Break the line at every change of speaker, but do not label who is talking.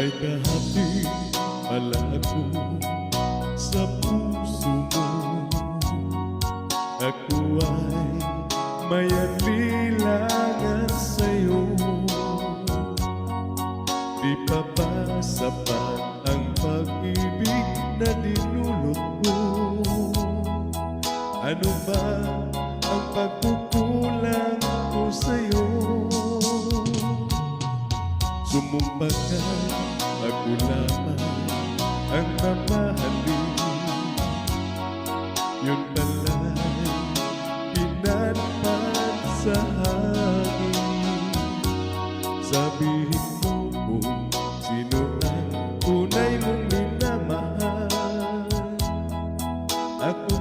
May kahati-ala ako sa puso mo. Ako ay may alilangan sa'yo. Di pa ba sapat ang pag-ibig na dinulot mo? Ano ba ang pagkukulang ko sa'yo? Sumumpa ka, ako lamang ang mamahalin. Yun pala'y pinatpat sa hangin. Sabihin mo kung sino ang tunay mong minamahal. Ako